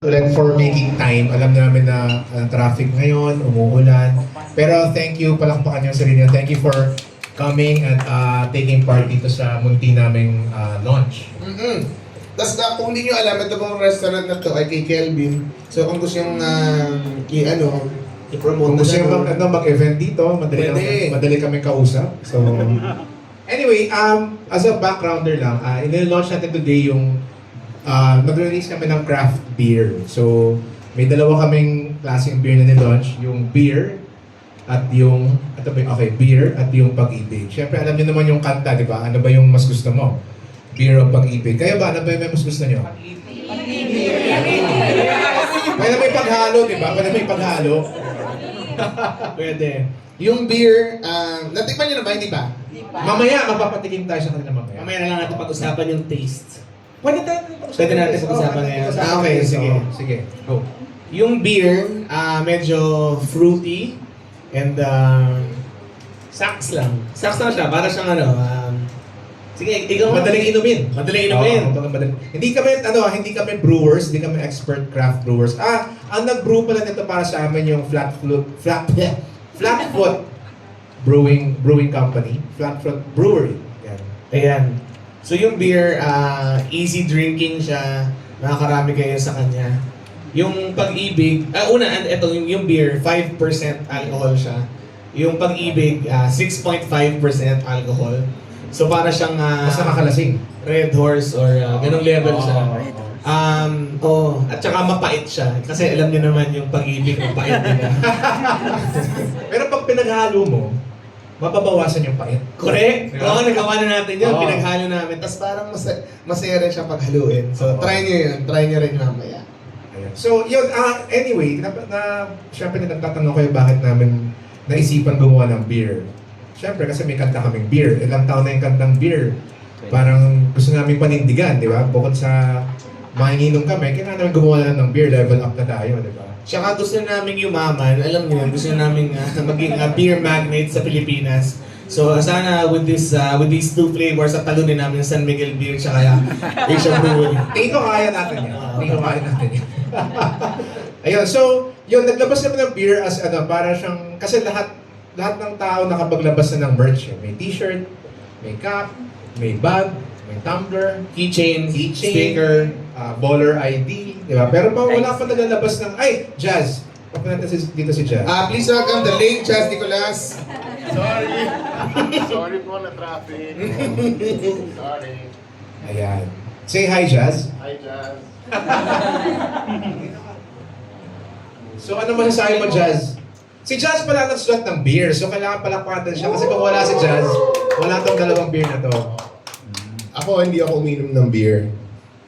ulit for making time. Alam namin na traffic ngayon, umuulan. Pero thank you, palakpakan yung sarili niyo. Thank you for coming and taking part dito sa munti naming launch. Tapos kung hindi nyo alam, ito pong restaurant na to ay kay Kelvin. So kung gusto yung i-promote Kung gusto nyo mag-event dito, madali kami kausap. So, anyway, as a backgrounder lang, in-launch natin today yung nag-release kami ng craft beer. So, may dalawa kaming klaseng beer na ni-launch. Yung beer at yung, beer at yung pag-ibig. Siyempre, alam niyo naman yung kanta, di ba? Ano ba yung mas gusto mo? Beer o pag-ibig. Kaya ba, ano ba yung mas gusto niyo? Pag-ibig. Pwede may paghalo, di ba? Pwede may paghalo. Pwede. yung beer, natikman nyo na ba? Hindi ba? Mamaya, mapapatikim tayo sa kanila mamaya. Mamaya na lang natin pag-usapan yung taste. Pwede natin pag-usapan ngayon. Okay, sige. Sige, go. Yung beer, medyo fruity and saks lang. Saks lang siya, para siyang sige, ikaw Madaling inumin. Madaling inumin. Hindi kami brewers, hindi kami expert craft brewers. Ang nag-brew pala nito para sa amin yung Flatfoot Brewing Company. Flatfoot Brewery. Yan. Ayan. So yung beer, easy drinking siya. Nakakarami kayo sa kanya. Yung pag-ibig, ito yung beer, 5% alcohol siya. Yung pag-ibig, 6.5% alcohol. So para siyang Basta makalasing. Red Horse or ganong level siya. At saka mapait siya. Kasi alam niyo naman yung pag-ibig, mapait din. Pero pag pinaghalo mo, mababawasan yung pait. Correct? Oo, nagawa na natin yun. Oo. Pinaghalo namin. Tapos parang masaya rin siya paghaluin. So try nyo yun. Try nyo rin mamaya. Ayan. So, yun, anyway, syempre nagtatanong kayo bakit namin naisipan gumawa ng beer. Syempre, kasi may kanta kaming beer. Ilang taon na yung kantang beer. Parang gusto namin panindigan, di ba? Bukod sa manginginom kami, kailangan namin gumawa na ng beer, level up na tayo, di ba? Tsaka gusto namin yumaman. Alam niyo, gusto namin maging beer magnate sa Pilipinas. So sana with these two flavors at talunin namin yung San Miguel Beer tsaka Asia Brewery. Tingin ko kaya natin yan. Tingin ko kaya natin yan. Ayun, so, yun, naglabas kami ng beer as para siyang, kasi lahat ng tao nakapaglabas na ng merch. May t-shirt, may cap, may bag, may tumbler, Keychain, sticker, baller ID, di ba? Pero wala pa nalalabas ng, Jazz! Pakita natin dito si Jazz. Please welcome the late Chas Nicolas. Sorry. Sorry po na traffic. Sorry. Ayan. Say hi, Jazz. Hi, Jazz. So ano masasabi mo, Jazz? Si Jazz pala nagsulat ng beer, so kailangan palakpakan siya kasi kung wala si Jazz, wala tong dalawang beer na to. Ako, hindi ako uminom ng beer.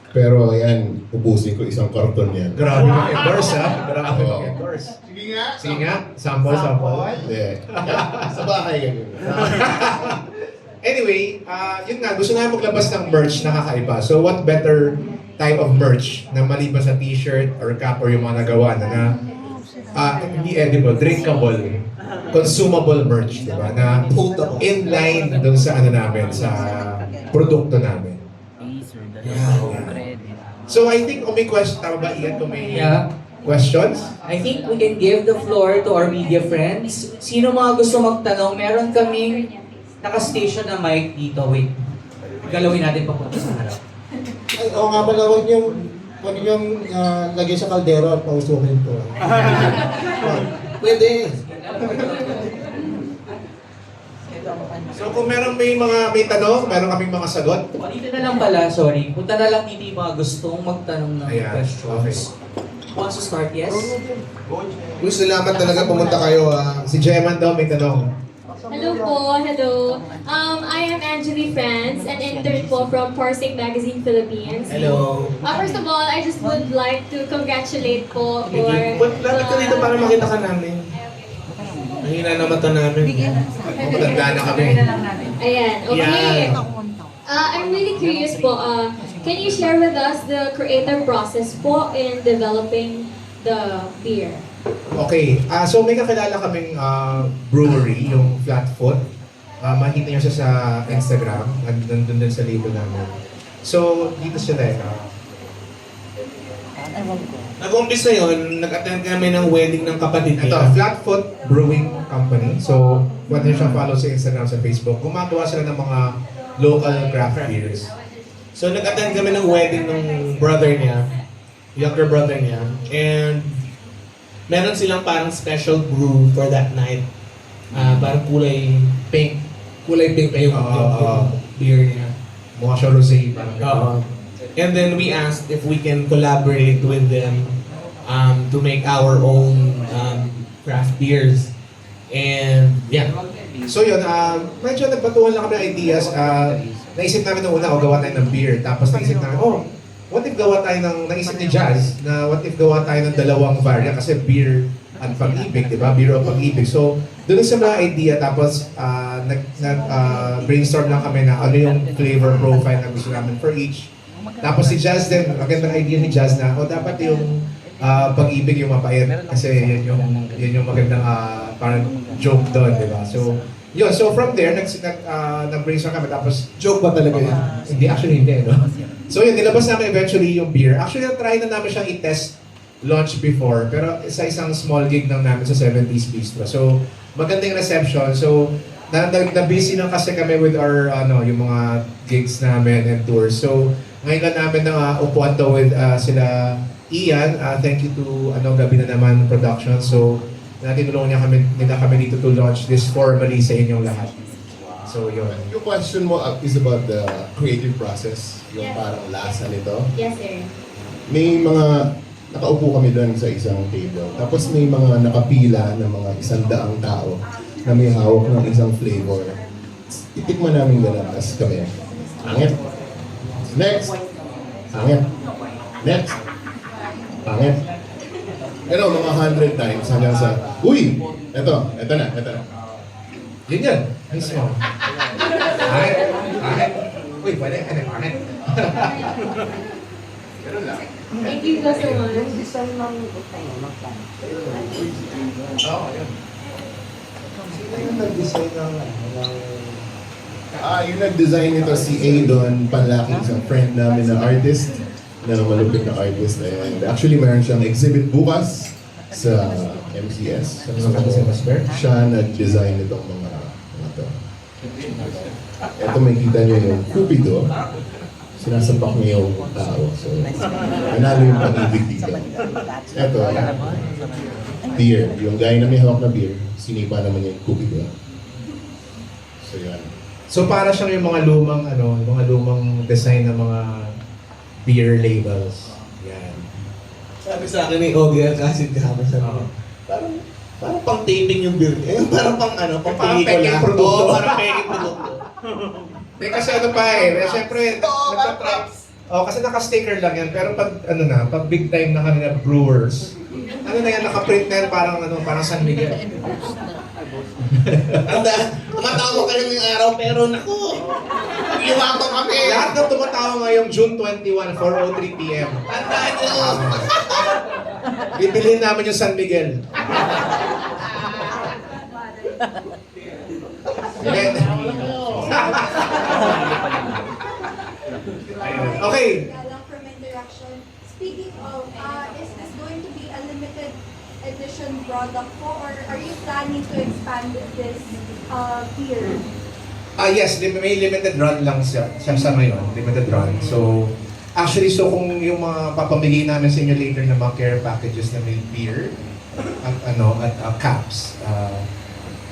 Pero yan, ubusin ko isang karton yan. Grabe mag-endorse, ha? Grabe mag-endorse. Sige nga. Sige nga, sample. Hindi. Sa bahay ganun. Anyway, yun nga, gusto namin maglabas ng merch na kakaiba. So what better type of merch na maliban sa t-shirt or cap or yung mga nagawa na hindi edible, drinkable, consumable merch, di ba? Na in line dun sa namin, sa produkto namin. So I think kung may question, tama ba Ian, kung may questions? I think we can give the floor to our media friends. Sino mga gusto magtanong? Meron kaming naka-station na mic dito. Wait. Galawin natin papunta sa harap. Ay, oo nga pala, huwag niyong lagay sa kaldero at pausukin to. Pwede. So kung may tanong, meron kaming mga sagot. O, dito na lang pala, sorry. Punta na lang dito yung mga gustong magtanong ng Ayan, questions. Wants to start, yes? Salamat talaga pumunta kayo. Si Jeman daw may tanong. Hello po, hello. I am Angeli France, an intern po from Parsec Magazine Philippines. Hello. First of all, I just would like to congratulate po for... Lapit ka dito para makita ka namin. Mahina na mata namin. Matanda na kami. Ayan, okay. Yeah. I'm really curious po, can you share with us the creative process po in developing the beer? Okay, so may kakilala kaming brewery, yung Flatfoot. Makikita nyo siya sa Instagram, nandun din sa label namin. So, dito sila Nag-umpisa yun, nag-attend kami ng wedding ng kapatid Ito, niya. Flatfoot Brewing Company. So, pwede nyo siyang follow sa Instagram, sa Facebook. Gumagawa sila ng mga local craft beers. So nag-attend kami ng wedding ng brother niya, younger brother niya, and meron silang parang special brew for that night. Parang kulay pink. Kulay pink yung beer niya. Mukha siya rosé. Parang Oo. And then we asked if we can collaborate with them to make our own craft beers. And yeah. So yun, medyo nagbatuhan lang kami ng ideas. Naisip namin nung una, gawa tayo ng beer. Tapos naisip namin, what if gawa tayo ng, naisip ni Jazz, na what if gawa tayo ng dalawang variant? Kasi beer at pag-ibig, di ba? Beer o pag-ibig. So, doon sa mga idea, tapos brainstorm lang kami na ano yung flavor profile na gusto namin for each. Tapos si Jazz din, magandang idea ni Jazz na, dapat yung pag-ibig yung mapait. Kasi yun yung magandang parang joke doon, di ba? So, yun. So from there, nag-brainstorm kami. Tapos, Joke ba talaga yun? hindi, actually hindi, no? So yun, nilabas namin eventually yung beer. Actually, try na namin siyang i-test launch before, pero sa isang small gig lang namin sa 70s Bistro. So, magandang reception. So, na-busy lang kasi kami with our, yung mga gigs namin and tours. So, ngayon lang namin na upuan daw with sila Ian. Thank you to Gabi na naman production. So, tinulungan nila kami dito to launch this formally sa inyong lahat. So, yun. Yung question mo is about the creative process, yung Yes. parang lasa nito. Yes, sir. May mga, nakaupo kami doon sa isang table. Tapos may mga nakapila ng mga 100 tao na may hawak ng isang flavor. Itikman namin gano'n, tapos kami, pangit. Next. Pangit. Next. Pangit. Gano'n, mga 100 times hanggang sa, uy! Eto na. Yun yun. Mismo. Pangit. Uy, pwede. Pangit. Thank you so much. Oo, yun. Sino yung nag-design ng Yung nag-design nito si Aidon Panlaki, isang friend namin na artist, na malupit na artist. And actually, meron siyang exhibit bukas sa MCS. So, siya nag-design nitong mga to. Ito, may kita niyo yung Cupido. Sinasapak niya yung tao. So, nanalo yung pag-ibig dito. Ito, beer. Yung guy na may hawak na beer, sinipa naman niya yung Cupido. So, yan. So para siyang yung mga lumang design ng mga beer labels. Yan. Sabi sa akin ni Ogie kasi kahapon sa parang pang taping yung beer. Parang pang Parang pelikula. peking produkto. Oo, parang peking produkto. Kasi syempre, kasi naka-sticker lang yan, pero pag big time na kami na brewers, naka-print na yan, parang San Miguel. Tumatawa kayo ng araw, pero naku, iwato kami. Lahat ng tumatawa ngayong June 21, 4:03 p.m. Tandaan nyo. Bibilhin namin yung San Miguel. Okay. From interaction. Speaking of, is this going to be a limited edition product po, or are you planning to expand this beer? Yes, may limited run lang siya sa ngayon, limited run. So, actually, kung yung mga papamigay namin sa inyo later na mga care packages na may beer at caps,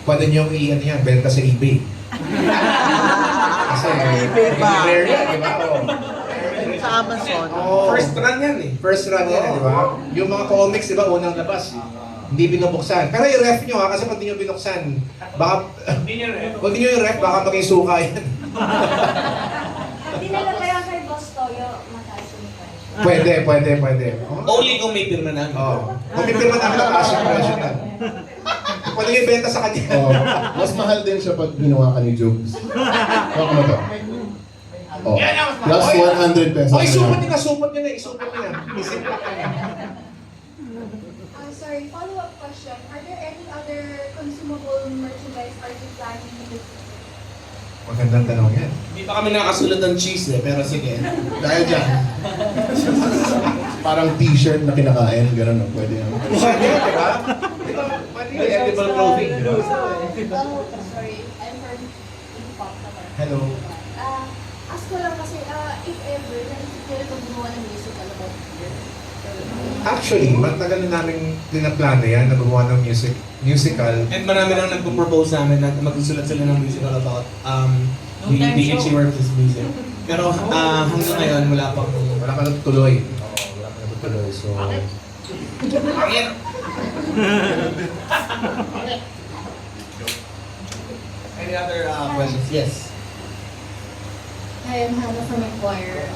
pwede nyo yan, benta sa eBay. Kasi, rare yan, di ba? Sa Amazon. First run yan eh. First run yan, di ba? Yung mga comics, di ba, unang labas, hindi binubuksan. Pero yung ref nyo kasi pag di nyo binuksan, baka, pag di nyo yung ref, baka maging suka yan. Hindi na kaya kay Boss Toyo mataas yung price. Pwede. Only kung may pirma namin. Kung may pirma namin ang cash impression na. Pwede yung benta sa kanya. Mas mahal din siya pag ginawa ka ni Jokes. Huwag mo to. Plus 100 pesos. Supot nyo na. Isip pa kanya. Sorry, follow-up question. Are there any other consumable merchandise are you planning to do? Magandang tanong yan. Hindi pa kami nakasulat ng cheese pero sige. Dahil dyan. parang t-shirt na kinakain, gano'n, no? Pwede yan. Pwede, di ba? Pwede yung edible clothing, di ba? Sorry, I'm from Pop naman. Hello. Ask ko lang kasi, if ever, naisip nyo rin gumawa ng musical about Actually, matagal na namin pinaplano yan, na gumawa ng musical. And marami nang nagpo-propose sa amin na magsusulat sila ng musical about the Itchy Worms music. Pero hanggang ngayon, wala pa Natutuloy. Oo, wala pa natutuloy. So, Any other questions? Yes. Hi, I'm Hannah from Inquire.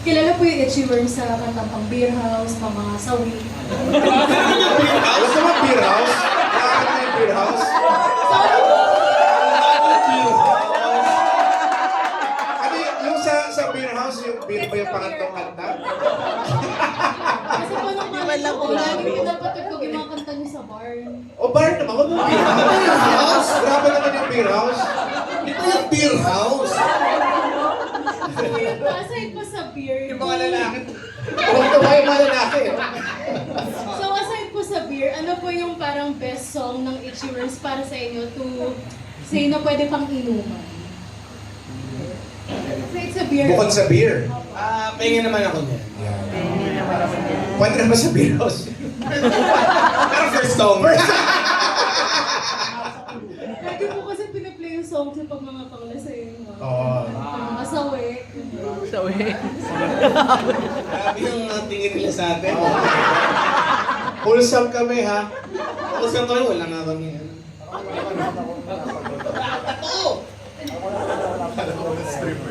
Kilala po yung Itchy Worms sa kantang pang Beer House, pang mga sawi. Alam mo ba beer house? Alam mo yung beer house? Ano yung sa beer house, yung beer ba yung pangantong kanta? Kasi po nung mga ko, lagi pinapatugtog yung mga kanta niyo sa bar. O bar naman, huwag mo beer house. Grabe naman yung beer house. Ito yung beer house. So yun po, aside po sa beer, Yung mga lalaki. Huwag ito ba yung mga lalaki? so aside po sa beer, ano po yung parang best song ng Itchy Worms para sa inyo to say na pwede pang inuman? Aside sa beer. Bukod sa beer. Pahingin naman ako niya. Pwede naman sa beer house. Pero first song. Lagi po kasi pinaplay yung song sa pag mga panglasing. Oo. Mga sawi. Grabe yung tingin nila sa atin. Wholesome kami ha. Tapos yung kami, wala nga kami.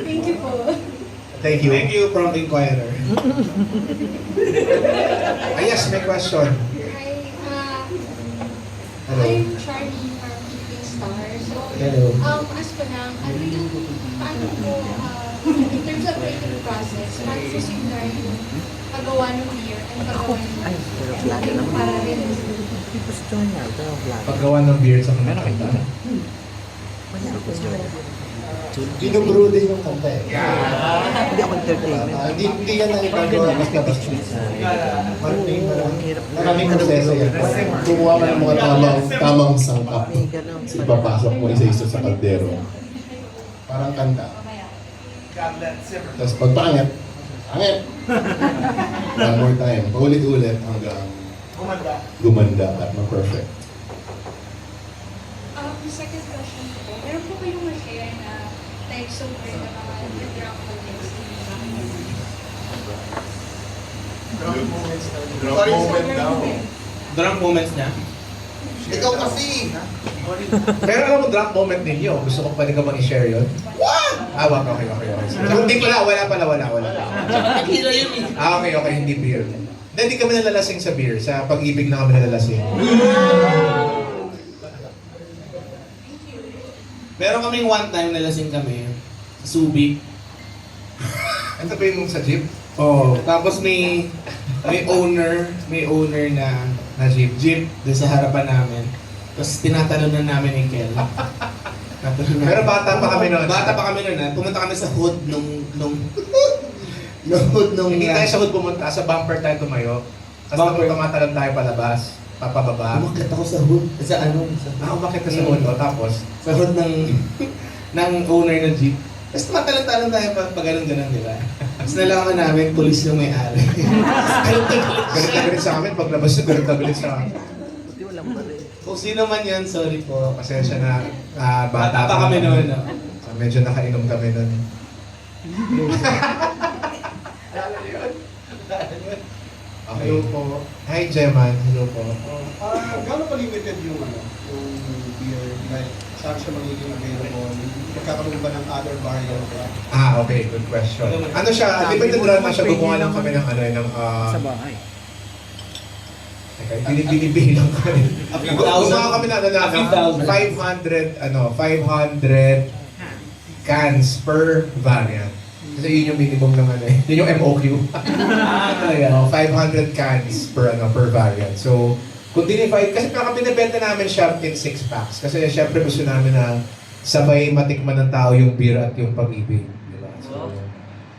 Thank you po. Thank you. Thank you from Inquirer. Yes, may question. Hi, Hello. I'm Charlie from Keeping Star. So, Hello. ask ko lang, ano yung, paano po, in terms of creative process, paano po similar yung paggawa ng beer and paggawa ng para rin? Paggawa ng beer sa mga kanta. Binubrew din yung kanta eh. Hindi ako entertainment. Hindi yan ang ipagawa mas labas. Maraming proseso yan. Kumuha ka ng mga tamang sangkap. Ipapasok mo isa-isa sa kaldero. Parang kanta. Tapos pag pangit, one more time. Paulit-ulit hanggang gumanda at ma-perfect. Second question po, meron po kayong ma-share na types of beer na mga drunk moments Drunk moments niya. Ikaw kasi! Pero alam mo, drunk moment ninyo. Gusto ko pwede ka bang i-share yun? What? Wag. Okay. So, hindi pala, wala. Nakila yun eh. Okay, hindi beer. Hindi kami nalalasing sa beer. Sa pag-ibig na kami nalalasing. Meron kaming one time nalasing kami. Subic. Ano sabihin mo sa jeep? Oh, tapos may owner na jeep doon sa harapan namin. Tapos tinatanong na namin ni Kel. Pero bata pa kami noon. Bata pa kami noon. Pumunta kami sa hood nung hood nung Hindi tayo sa hood pumunta, sa bumper tayo tumayo. Tapos tumatalon tayo palabas, papababa. Umakit ako sa hood. Sa ano? Umakit ka sa hood, tapos Sa hood ng owner ng jeep. Tapos tumatalon-talon tayo pag ganun-ganun, di ba? Tapos nalaman namin, pulis yung may-ari. galit sa amin, paglabas nyo, galit sa amin. Kung sino man yan, sorry po. Pasensya na, Bata pa kami noon. No? So, medyo nakainom kami noon. Okay. Hello po. Hi, Jeman. Hello po. Gano'n pa-limited yung beer? Like, saan siya magiging available? Magkakaroon ba ng other variant? Okay. Good question. Ano siya, limited run na siya. Gumawa lang kami ng Sa bahay. Teka, binibilang kami. Gumawa kami na 500 cans per variant. Kasi yun yung minimum ng yun yung MOQ. Talaga. 500 cans per variant. So, kung dinivide, kasi parang binibenta namin siya in 6 packs. Kasi syempre gusto namin na sabay matikman ng tao yung beer at yung pag-ibig. Diba? So,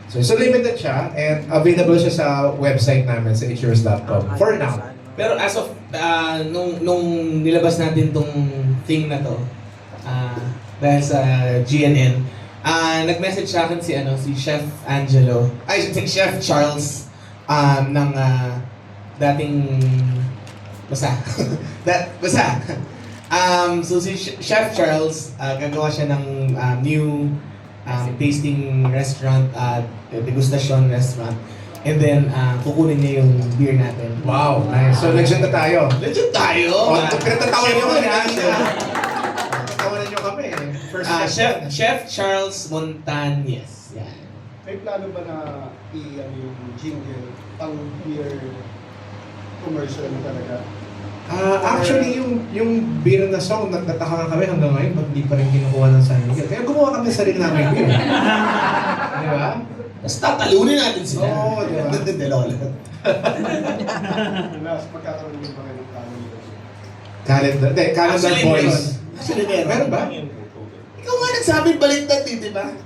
So limited siya and available siya sa website namin sa itcheers.com for now. Pero as of, nung nilabas natin tong thing na to, dahil sa GNN, nag-message sa akin si Chef Angelo, si Chef Charles, ng dating, basta, basta. So si Chef Charles, gagawa siya ng new tasting restaurant at degustation restaurant. And then, kukunin niya yung beer natin. Wow, nice. So legend na tayo. Legend tayo! Oh, pinatatawanan nyo kami. Chef. Pinatatawanan nyo kami. First Chef Charles Montañez. Yan. May plano ba na yung jingle pang beer commercial talaga? Actually, yung beer na song, nagtataka nga kami hanggang ngayon, ba't di pa rin kinukuha ng San Miguel. Kaya gumawa kami sa sarili namin beer. Di ba? Tapos tatalunin natin sila. Oo, di ba? Last, magkakaroon din ba kayo ng calendar? Calendar. Hindi, calendar Actually, boys. Actually, Meron ba? Ikaw nga nagsabi baliktad din, di ba?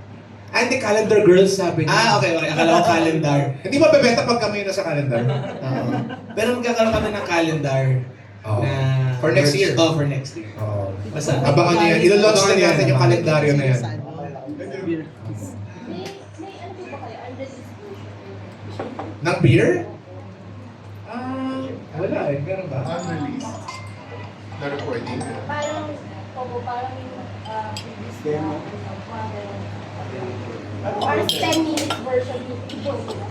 Hindi, calendar girls sabi niya. Okay. Akala ko calendar. Hindi ba bebenta pag kami na sa calendar? Oo. Pero magkakaroon kami ng calendar Oo. na... For next year. Oh, for next year. Oo. Basta. Abangan niyo yan. Ilo-launch na natin yung kalendaryo na yan. May ano po ba kayo? Under distribution? Ng beer? Wala eh. Meron ba? Unreleased na recording. Parang, parang previous Demo. Parang 10 minutes version po sila.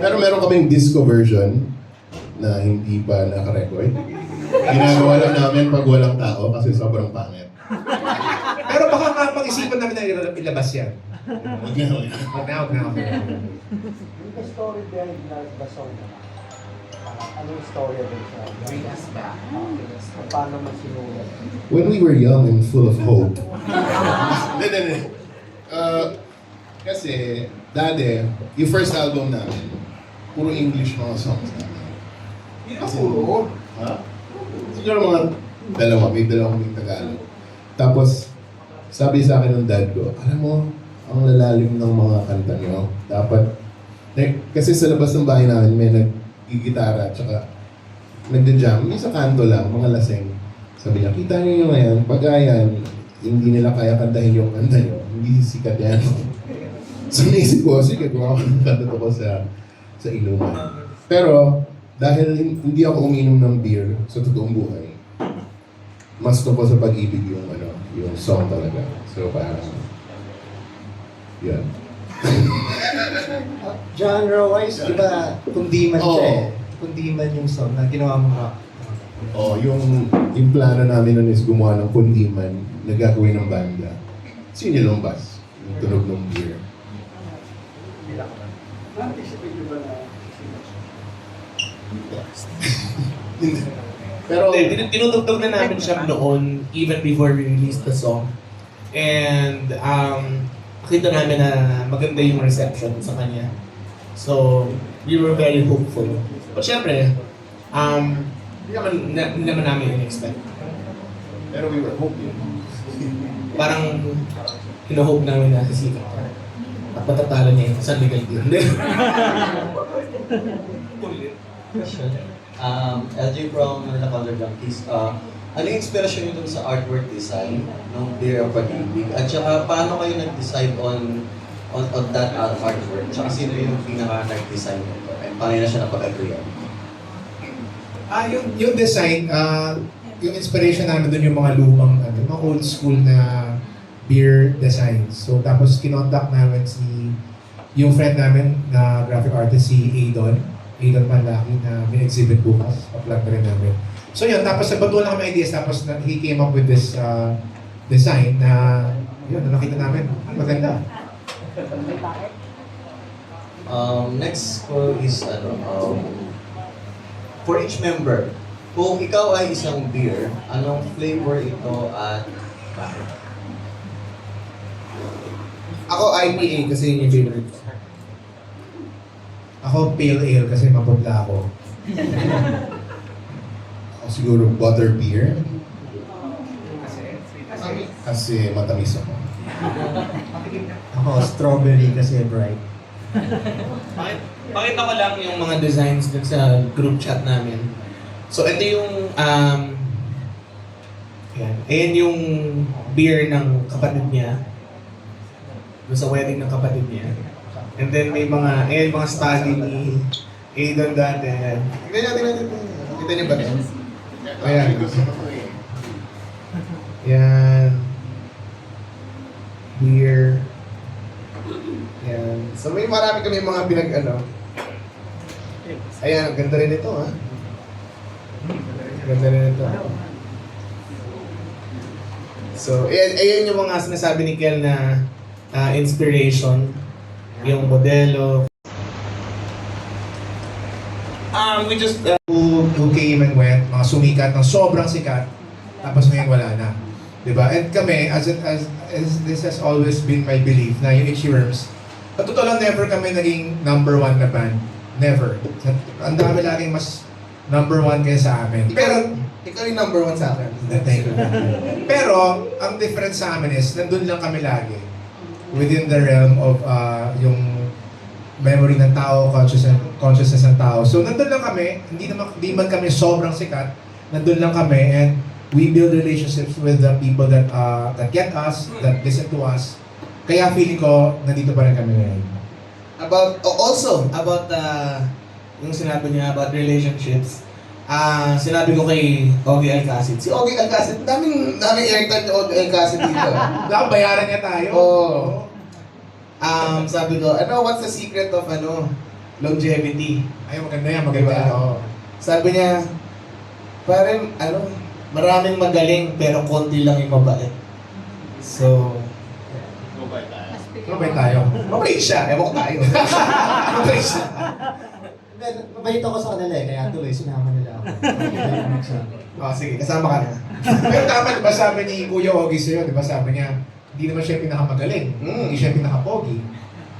Pero meron kaming disco version na hindi pa naka-record. Ginagawa lang namin pag walang tao kasi sobrang pangit. Pero baka kapag-isipan namin na ilabas yan. Huwag na, huwag na. Huwag na. Yung story behind the song, anong story din siya? Paano masinulat? When we were young and full of hope. Hindi. Kasi, dati, yung first album namin, puro English mga songs namin. Kasi, ha? Siguro mga may dalawa kaming Tagalog. Tapos, sabi sa akin ng dad ko, alam mo, ang lalalim ng mga kanta nyo. Dapat, kasi sa labas ng bahay namin, may nag-gitara, tsaka nagja-jam. Yung sa kanto lang, mga laseng. Sabi niya, kita niyo yung ngayon, pag ayan, hindi nila kaya kantahin yung kanta nyo, hindi sikat yan. So naisip ko, sige, gumawa ko ng kanta ko sa ilungan. Pero, dahil hindi ako uminom ng beer sa totoong buhay, mas to ko sa pag-ibig yung song talaga. So parang, yan. Genre-wise, di ba, kundiman siya eh. Kundiman yung song na ginawa mo rock. Yung plano namin nun is gumawa ng kundiman na gagawin ng banda. Sinilumbas yung tunog ng beer. Na-anticipate ba na Pero, tinutugtog na namin siya noon, even before we released the song. And, nakita namin na maganda yung reception sa kanya. So, we were very hopeful. But syempre, hindi naman namin in-expect. pero we were hoping. Parang, hino-hope namin na sisikat. At matatalo niya yung San Miguel Beer. LJ from Manila Color Junkies. Ano yung inspirasyon nyo dun sa artwork design ng Beer of Pag-ibig? At saka paano kayo nag-decide on that artwork? Tsaka sino yung pinaka-nag-design nito? And paano na siya napag-agreean? Yung design, yung inspiration namin doon yung mga lumang, mga old school na beer designs. So tapos kinontact namin yung friend namin na graphic artist, si Aidon Panlaki, na may exhibit bukas. Pa-plug na rin namin. So yun, tapos nabatuan na kami ideas, tapos he came up with this design na yun, nakita namin. Maganda. Next ko is for each member, kung ikaw ay isang beer, anong flavor ito at bakit? Ako IPA kasi yun yung favorite. Ako pale ale kasi maputla ako. Ako siguro butter beer. Kasi matamis ako. Ako, strawberry kasi bright. Pakita ko lang yung mga designs dun sa group chat namin. So, ito yung, yan. Ayan yung beer ng kapatid niya. Doon sa wedding ng kapatid niya. And then may mga, ayan mga study ni Aidon dati. Ayan. Tignan natin. Kita niyo ba ito? Ayan. Yan. Beer. Yan. So may marami kami mga Ayan, ganda rin ito ha. Ganda rin ito. So, ayan yung mga sinasabi ni Kel na inspiration. Yung modelo. We just who came and went, mga sumikat ng sobrang sikat, tapos ngayon wala na. Diba? And kami, as this has always been my belief, na yung Itchy Worms, sa totoo lang, never kami naging number one na band. Never. Ang dami laging mas number one kaya sa amin. Pero, ikaw yung number one sa akin. thank you. Pero, ang difference sa amin is, nandun lang kami lagi. Within the realm of yung memory ng tao, consciousness ng tao. So, nandun lang kami, hindi man kami sobrang sikat, nandun lang kami, and we build relationships with the people that get us, that listen to us. Kaya feeling ko, nandito pa rin kami ngayon. About yung sinabi niya about relationships, sinabi ko kay Ogie Alcacid. Si Ogie Alcacid, daming airtime ni Ogie Alcacid dito. Bayaran niya tayo. Oo. Sabi ko, what's the secret of longevity? Ay, maganda yan, maganda. Diba? Oo. Sabi niya, parang maraming magaling pero konti lang yung mabait. So, Mabait tayo. mabait siya. Ewan ko tayo. Mabait siya. Mabait ako sa kanila kaya tuloy sinama nila ako. Sige, kasama ka na. Pero tama, diba sabi ni Kuya Ogie sa'yo, diba sabi niya, hindi naman siya pinakamagaling. Hindi siya pinakapogi.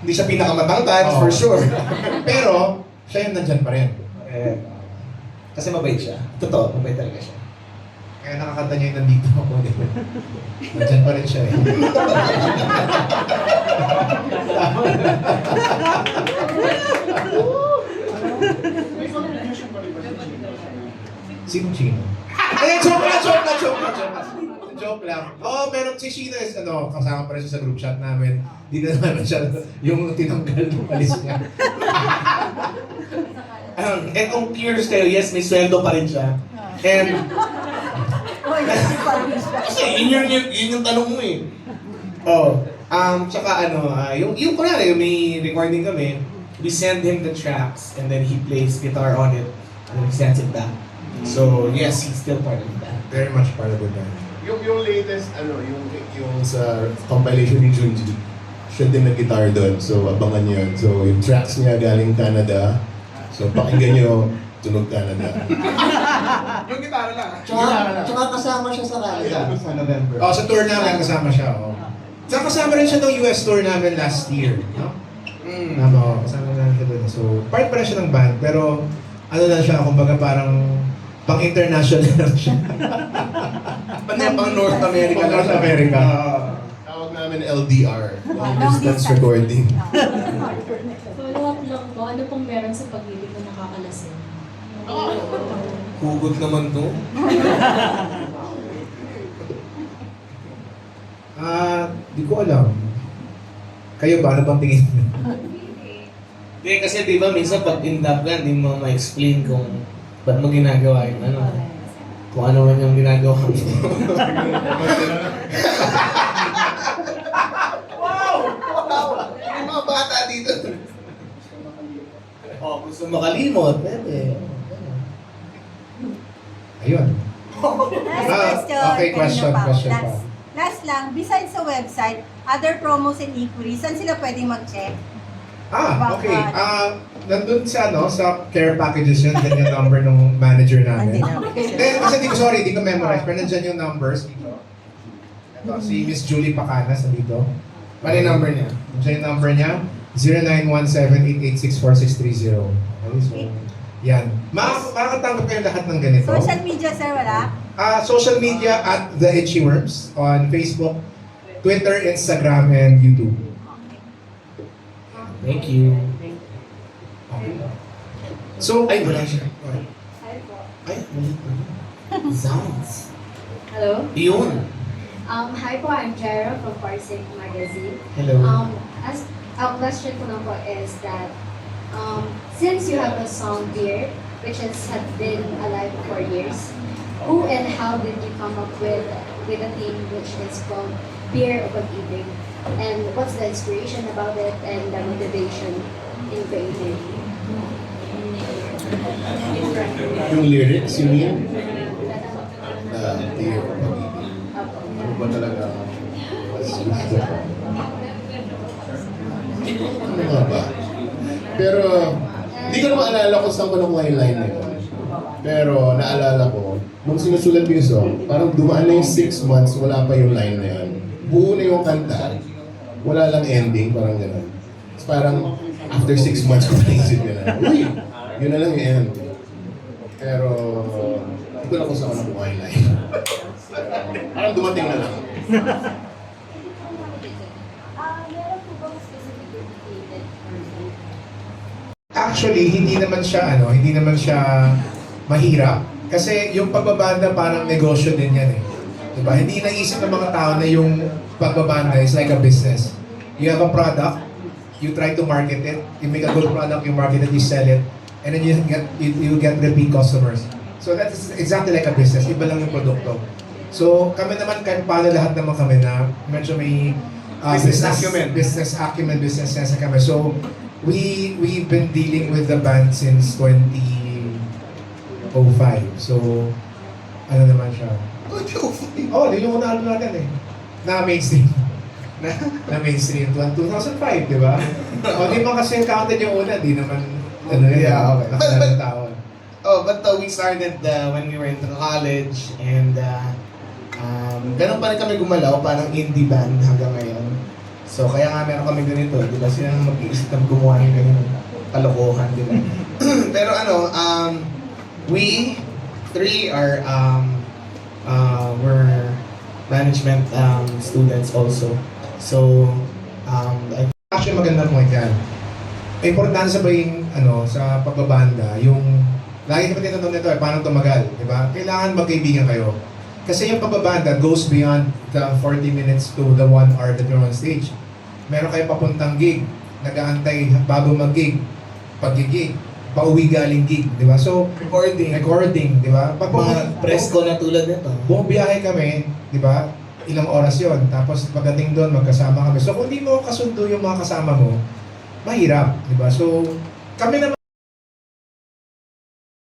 Hindi siya pinakamatangkad, Oo. for sure. Pero, siya yung nandyan pa rin. Kasi mabait siya. Totoo, mabait talaga siya. Kaya nakakanta niya yung nandito ako. Diba? Nandyan pa rin siya eh. Sino? Ay, joke lang. Meron si Sheena is kasama pa rin siya sa group chat namin. Di na naman siya yung tinanggal ng alis niya. And kung curious kayo, yes, may sweldo pa rin siya. And kasi yun yung tanong mo eh. Tsaka yung kunwari, may recording kami, we send him the tracks and then he plays guitar on it and he sends it back. So yes, he's still part of that. Very much part of the band. Yung latest, yung sa compilation ni Junji, siya din nag-guitar doon, so abangan niyo yun. So yung tracks niya galing Canada, so pakinggan niyo, Tunog Canada. Yung gitara lang. Tsaka kasama siya sa Canada sa November. Sa tour namin kasama siya. Tsaka kasama rin siya ng US tour namin last year. No? Kasama namin siya doon. So, part pa rin siya ng band, pero lang siya, kumbaga parang pang-international lang siya. Pang North America. Pang North America. Tawag namin LDR, Long Distance Recording. Follow-up lang po, ano pong meron sa pag-ibig na nakakalasing? Hugot naman to. Di ko alam. Kayo ba? Ano bang tingin niyo? Hindi, kasi di ba minsan pag in love ka, hindi mo ma-explain kung ba't mo ginagawa yun, kung ano man yung ginagawa mo. Wow! Yung mga bata dito. Gusto makalimot, pwede. Ayun. Last question. Okay, question pa. Last lang, besides sa website, other promos and inquiries, saan sila pwedeng mag-check? Okay. Nandun sa care packages yun, din yung number ng manager namin. Kasi di ko memorize, pero nandyan yung numbers dito. Ito, si Miss Julie Pacanas nandito. Ano yung number niya? Nandyan yung number niya, 0917-886-4630. Okay, so, yan. Makakatanggap kayo lahat ng ganito. Social media, sir, wala? Social media at The Itchy Worms on Facebook, Twitter, Instagram, and YouTube. Thank you. So, Ay, wala siya. Hi po. Ay, mali pa. Sounds. Hello. Yun. Hi po, I'm Jera from Parsec Magazine. Hello. As our question ko lang po is that since you have a song Beer, which had been alive for years, who and how did you come up with a theme which is called Beer of Pag-ibig? And what's the inspiration about it and the motivation in creating? Yung lyrics, you mean? Dear Pag-ibig. Ano ba talaga mas gusto ko? Ano nga ba? Pero, hindi ko na maalala kung saan ko nakuha yung line na yun. Pero, naalala ko, nung sinusulat ko yung song, parang dumaan na yung 6 months, wala pa yung line na yun. Buo na yung kanta, wala lang ending, parang gano'n. Tapos parang, after 6 months ko naisip yun na, uy, yun na lang yung end. Pero, hindi ko na kung saan ko nakuha yung line. Parang dumating na lang. Meron po bang specific dedicated person? actually, hindi naman siya mahirap. Kasi yung pagbabanda parang negosyo din yan eh. Diba? Hindi naisip ng mga tao na yung pagbabanda is like a business. You have a product, you try to market it, you make a good product, you market it, you sell it, and then you get repeat customers. So that is exactly like a business. Iba lang yung produkto. So kami naman, kahit paano lahat naman kami na medyo may business acumen, business sense na kami. So we've been dealing with the band since 2005. So ano naman siya? Oh, yun yung una album natin eh. Na mainstream. na mainstream. 2005, di ba? O di ba kasi counted yung una, di naman Yeah, okay. Nakalalang taon. But we started when we were in college and ganun pa rin kami gumalaw, parang indie band hanggang ngayon. So kaya nga meron kami ganito, di ba? Sila nang mag-iisip ng gumawa ng ganyan kalokohan, di ba? Pero we three are we're management students also. So Actually, magandang point yan. Importante sa sa pagbabanda, yung lagi naman tinatanong nito paano tumagal, di ba? Kailangan magkaibigan kayo. Kasi yung pagbabanda goes beyond the 40 minutes to the 1 hour that you're on stage. Meron kayo papuntang gig, nag-aantay bago mag-gig, pag-gig, pauwi galing gig, di ba? So, recording, di ba? Pag mga presko na tulad nito. buong biyahe kami, di ba? Ilang oras yon. Tapos pagdating doon, magkasama kami. So, kung di mo kasundo yung mga kasama mo, mahirap, di ba? So, kami naman